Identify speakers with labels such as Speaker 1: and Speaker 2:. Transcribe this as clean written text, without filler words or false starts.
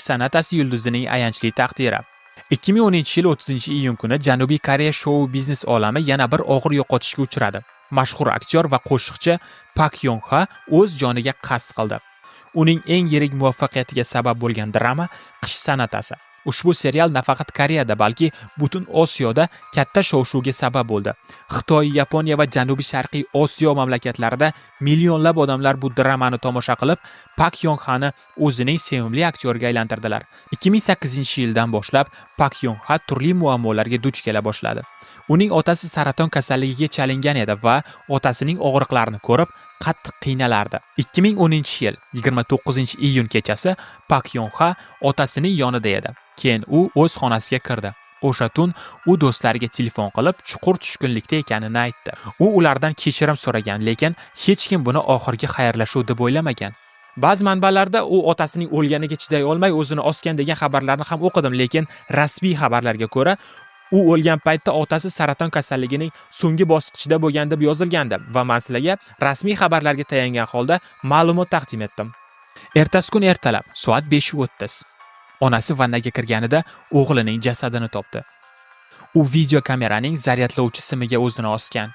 Speaker 1: san'atasi yulduzining ayanchli taqdiri. 2010-yil 30-iyun kuni Janubiy Koreya shou-biznes olami yana bir og'ir yo'qotishga uchradi. Mashhur aktyor va qo'shiqchi Pak Yong-ha o'z joniga qasd qildi. Uning eng yirik muvaffaqiyatiga sabab bo'lgan drama Qish san'atasi. Ushbu serial nafaqat Koreyada, balki butun Osiyoda katta shov-shuvga sabab bo'ldi. Xitoy, Yaponiya va Janubi-Sharqiy Osiyo mamlakatlarida millionlab odamlar bu dramani tomosha qilib, Pak Yong-hani o'zining sevimli aktyorga aylantirdilar. 2008-yildan boshlab Pak Yong-ha turli muammolarga duch kela boshladi. Uning otasi saraton kasalligiga chalingan edi va otasining og'riqlarini ko'rib, qattiq qiynalardi. 2010-yil 29-iyun kechasi Pak Yong-ha otasining yonida edi. Keyin u o'z xonasiga kirdi. O'sha tun u do'stlariga telefon qilib, chuqur tushkunlikda ekanini aytdi. U ulardan kechirim so'ragan, lekin hech kim buni oxirgi xayrlashuv deb o'ylamagan. Ba'zi manbalarda u otasining o'lganiga chiday olmay o'zini osgan degan xabarlarni ham o'qidim, lekin rasmiy xabarlarga ko'ra, u o'lgan paytda otasi saraton kasalligining so'nggi bosqichida bo'lgan deb yozilgandi va men sizlarga rasmiy xabarlarga tayangan holda ma'lumot taqdim etdim. Ertasi kun ertalab soat 5:30 onasi vannaga kirganida o'g'lining jasadini topdi. U video kameraning zaryadlovchi simiga o'zini osgan.